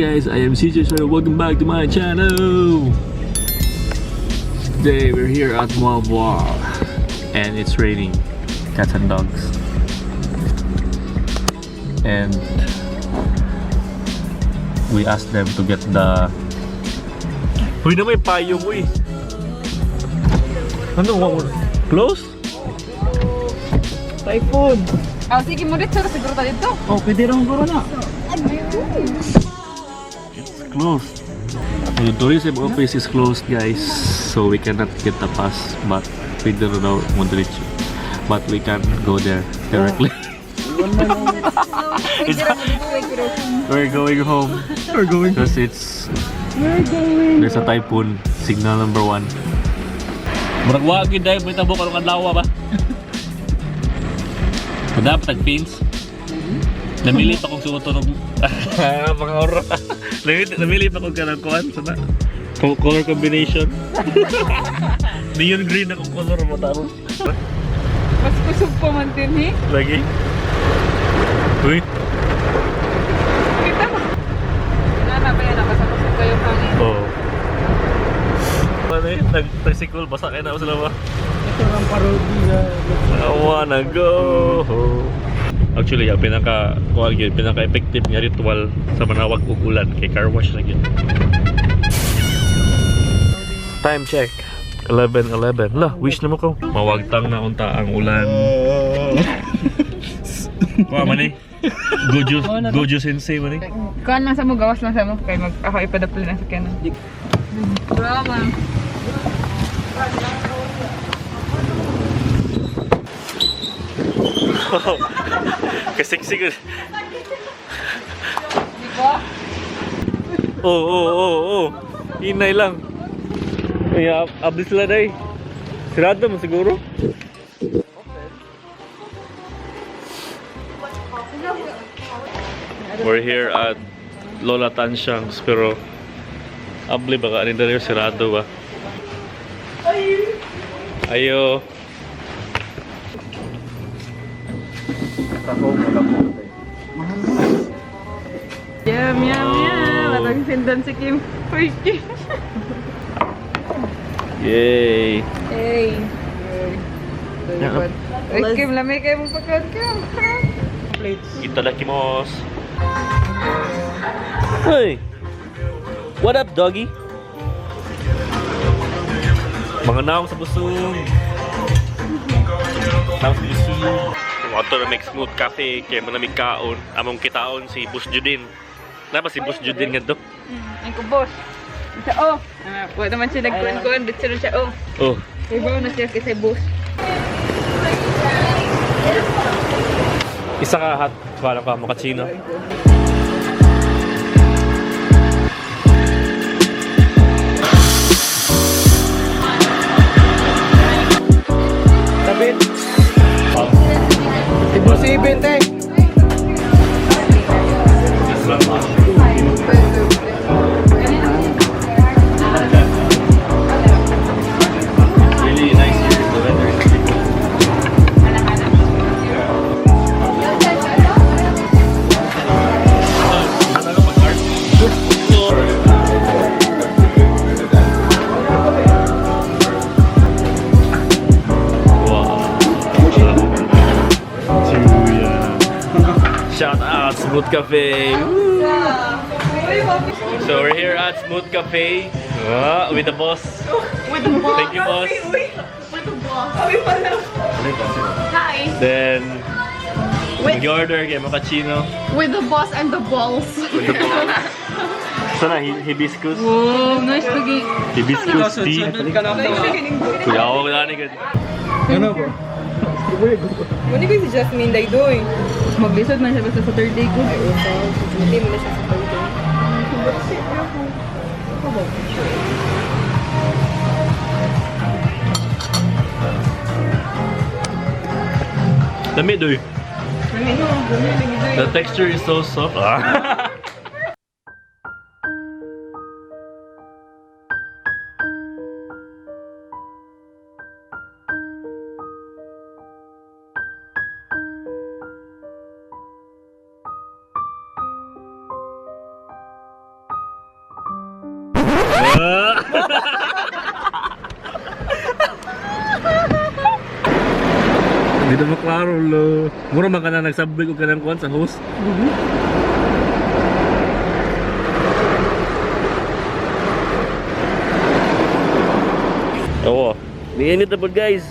guys, I am CJ. Welcome back to my channel. Today we're here at Moalboal and it's raining. Cats and dogs. And we asked them to get the... Uy na may payong, uy! Ano? Close? Typhoon! Oh, sige mo dito, siguro tayo dito. Oh, pwede rin guro na. It's closed. The tourism office is closed, guys. So we cannot get the pass, but we don't know Modric. But we can go there directly. We're going home. We're going. Because it's... We're going. There's a typhoon. Signal number 1. Murag wagin dahil may tabo ka ng adlaw ba? Dapat tag-pins. Namili pa kong suotunog. Mga ora. Namili pa kong kanagkuhan. Sana? Color combination. Neon green akong color mo taro. Mas kusog pa man din eh. Lagi? Uy. Kita mo. Nana ba yan? Nakasakusog kayo hangin. Oo. Ano eh? Nag-tricycle. Basa kayo na ako sila ba? Ito ang parody na. I wanna go. Actually, yung pinaka-effective nga ritual sa manawag ug ulan kay car wash na yun. Time check. 11:11. Lah, wish na mo ko. Mawagtang na unta ang ulan. Wa man eh. Gojo sensei man eh. Kuhan lang sa mo, gawas lang sa mo. Kaya ako ipadapli na sa kanan. Drama. Kasing-sing. Oh. Inay lang. Ay, abis sila day. Sirado mo siguro. We're here at Lola Tansyang's, pero abli baka ani dali sirado ba. Ayo. Yum. Matang sindan si Kim. Uy, Kim. Yay. Hey. Uy, Kim, lamig kayo mong pagkain, Kim. Itadakimasu. Hey. What up, doggy? Mga naong sa busong. Naong sa busong. Ato na make smooth cafe kaya manamig kaon. Among kitaon si Boss Judin. Na ba si Boss Judin nga to? Ang kubos. Siya, oh. Pwede naman siya nagkuhan-kuhan. Dito siya, oh. Oh. Ibaw na siya kasi bus. Isa ka hot. Parang ka mochaccino. Sabit. Imposible, te. Really nice here. The weather is really good. Shout out Smooth Cafe. Woo. So we're here at Smooth Cafe with the boss. With the boss. Thank you, boss. With the boss. Hi. Then we order kay mochaccino. With the boss and the balls. With the boss. Sana hibiscus. Wow, nice lagi. Hibiscus tea. Kuya ako na ni gud. Ano ba? Muna ko si Jasmine Daydoy. Maglisod man siya basta sa third day ko. Hindi mo na siya sa third day. Dami doy. The texture is so soft. Hindi na maklaro lo. Mura man ka na nagsabig o ka ng kuwan sa host. Oo. Mainit na po guys.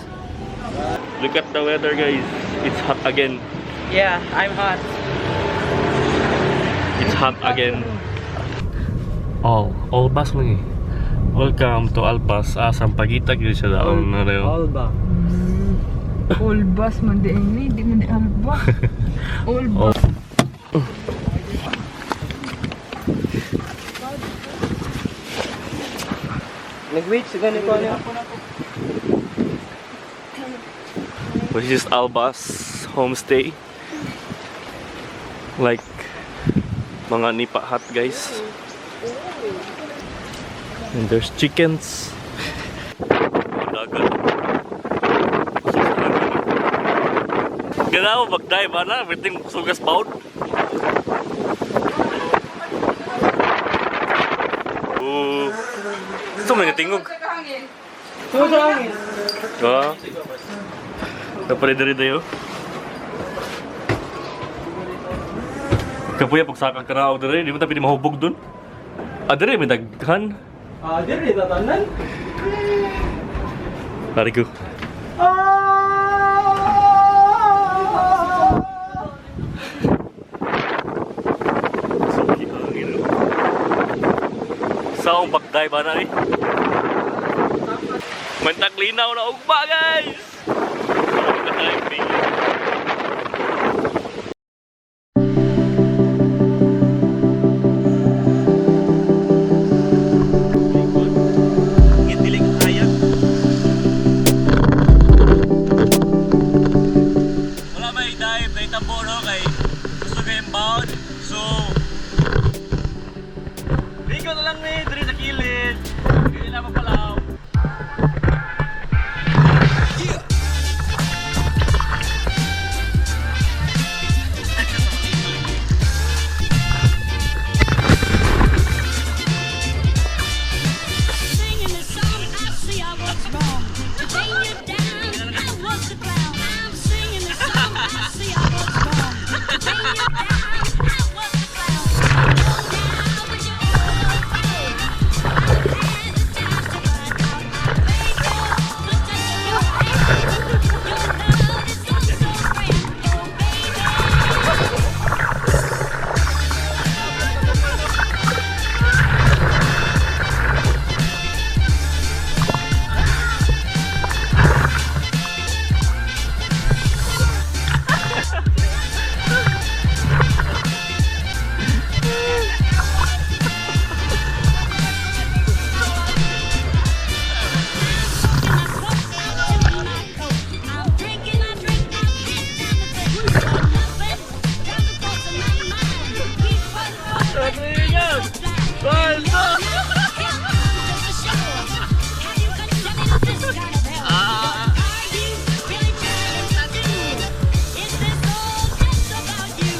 Look at the weather guys. It's hot again. Yeah, I'm hot. It's hot again. All bus mo eh. Welcome to Albas. Sampagita gyud siya daon na rin. Alba. All bus man di ini, di man di alba. All bus. Nag-wait, sige ko ano. This is Albas homestay. Like mga nipa hut guys. And there's chickens. Dagat. Ganaw mag-dive ana, everything sugas pound. Ito may natingog. Ah. Kapag dari dayo. Kapuya pagsakag ka na ako dari, di mo tayo pwede mahubog dun. Dari may daghan. Dili tatanan. Lari ko. Sa akong backdive ba na eh? Mantag linaw na ugba guys! Backdiving. Gintiling kaya. Wala may dive, may tamboro kay gusto kayong bound. So Rico na lang eh, diri sa kilid. Hindi na mapalaw. Singing this song, I see I was wrong. To bring you down, I was the clown. I'm singing this song, I see I was wrong. To bring you down, I was the clown. Now with your old phone, I had the chance to find out my baby. Look at your face, your love is so grand, oh baby. I'm drinking, I drink, I can't stand the thing. Nothing, driving close to my mind. Keep fighting, just a show. How you condemning this kind of hell? Are you really trying to do? Is this all just about you,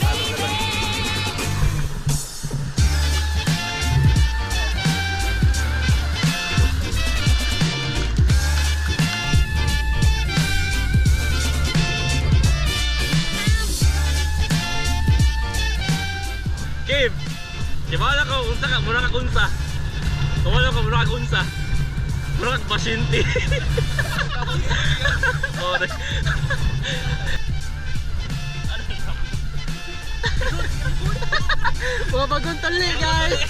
baby? Kim! Kibala ko, unsa ka, mura ka kunsa. Kawala ka, mura ka kunsa. Mura ka pasyente. Oh, Mga bagong tali, guys.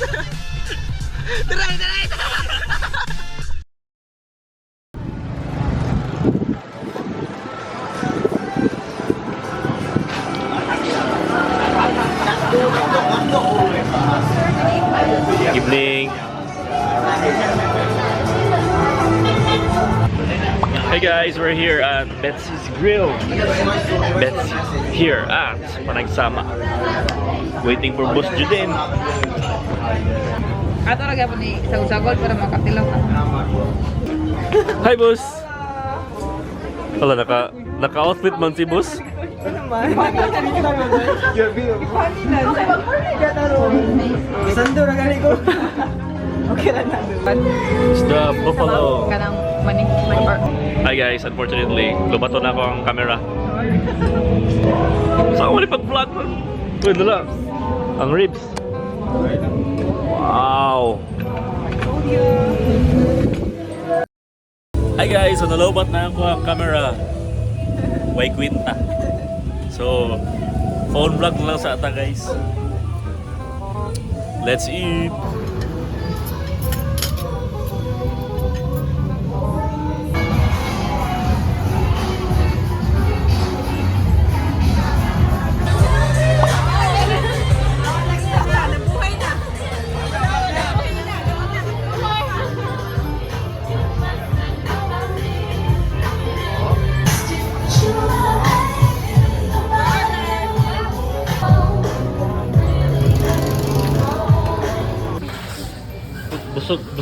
Try. evening. Hey guys, we're here at Betsy's Grill. Betsy here at Panagsama. Waiting for Boss Juden. Ato ra gyapon ni sagol-sagol para makatilaw ka. Hi Boss. Wala naka-outfit man si Boss. Isando na gani ko. Okay lang na. It's the buffalo. Kanang maning or Hi guys, unfortunately, lubato na ako ang camera. Saan ko pag-vlog man? Uy, dala. Ang ribs. Wow. Hi guys, so nalobat na ako ang camera. Way kwinta. So, phone vlog lang sa ata guys. Let's eat.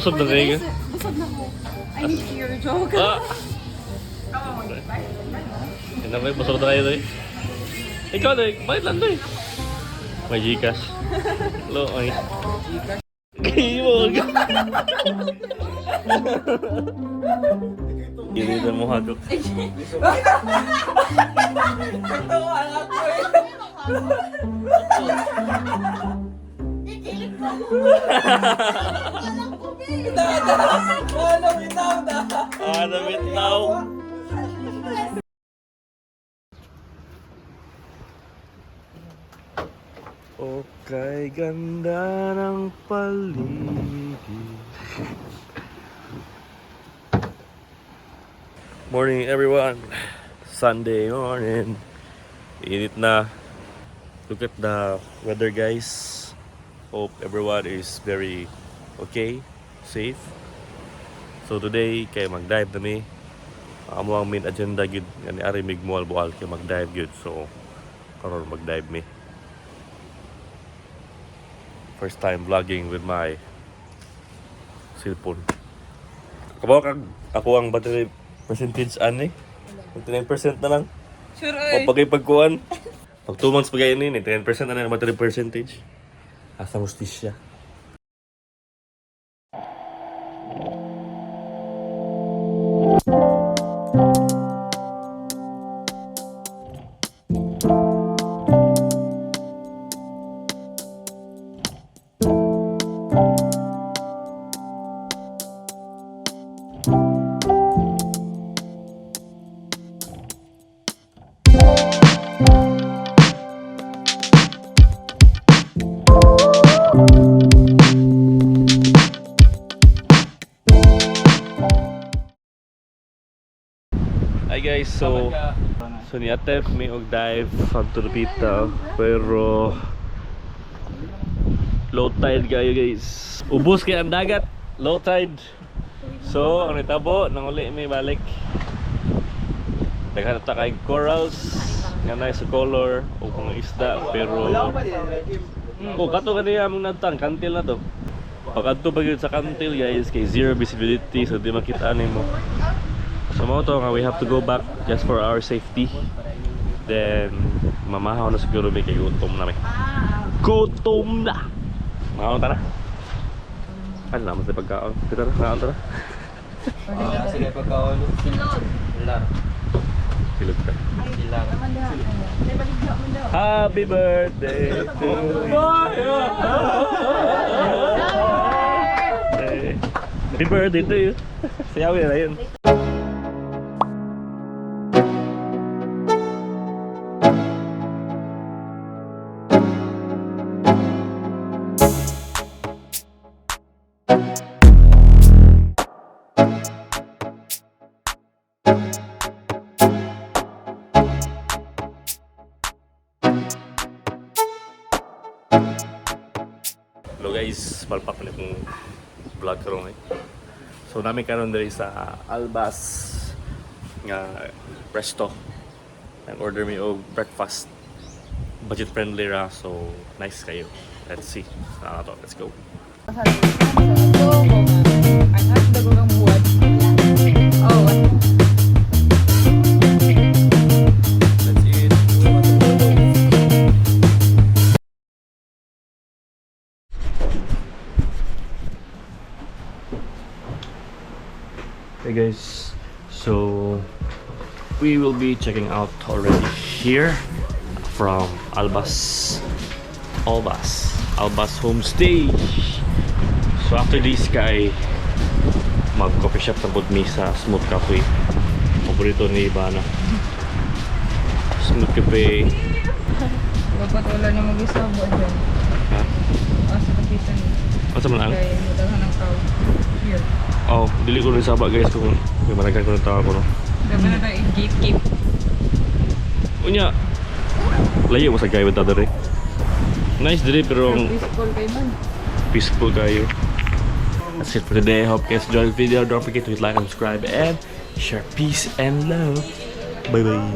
Busog na kayo. busog na ko. I need to hear your joke. Ah! Yan na ba, busog na kayo doy. Ikaw doy, bakit lang doy? May Gcash. Hello, ay. Gimog! Ginitan mo hagok. Ano bitaw? Okay, ganda ng paligid. Morning everyone. Sunday morning. Init na. Look at the weather guys. Hope everyone is very okay, safe. So today kay mag-dive kami. Amo ang main agenda gid ani ari mig Moalboal kay mag-dive gid. So karon mag-dive mi. First time vlogging with my cellphone. Kabaw kag ako ang battery percentage ani. 99% na lang. Sure O pagay pagkuan. Pag 2 months pagay ni 10% na lang ang battery percentage. Asa hustisya. Hi guys, so niatep may og dive from Turpita pero low tide kayo guys. Ubos kay ang dagat, low tide. So ang nitabo nang uli may balik. Daghan ta kay corals nga nice color o mga isda pero kato kaniya among nagtang kantil na to. Pag adto pa gyud sa kantil guys kay zero visibility so di makita nimo. So mo to nga we have to go back just for our safety. Then mamahaw na siguro may kay gutom na may. Gutom na. Mahaw ta na. Ano naman sa pagkaon? Kita na, naon ta na. Sige pagkaon. Silog. Lar. Silog ka. Silang. Happy birthday to you. Happy birthday to you. Sayawin na yun. Hello guys, palpak ulit kong vlog karon eh. So namin karon diri sa Albas nga resto. And order me og breakfast. Budget friendly ra, so nice kayo. Let's see. Let's go. Ang hot dago ng buwan. Oh, what? Let's eat. Hey guys, so we will be checking out already here from Albas Homestay. So after this guy, mag-coffee shop na mi sa Smooth Cafe. Paborito ni Ivana. Smooth Cafe. Dapat wala niya mag-isabo dyan. Ha? Sa kapitan. Asa man ang? Kaya mudalhan ng tao. Here. Oh, dili ko rin saba guys kung may managan ko ng tao ko no. Dapat na tayo i-gatekeep. Unya, layo mo sa guy with other eh. Nice dili pero Peaceful kayo man. peaceful kayo. That's it for today. I hope you guys enjoyed the video. Don't forget to hit like and subscribe and share. Peace and love. Bye bye.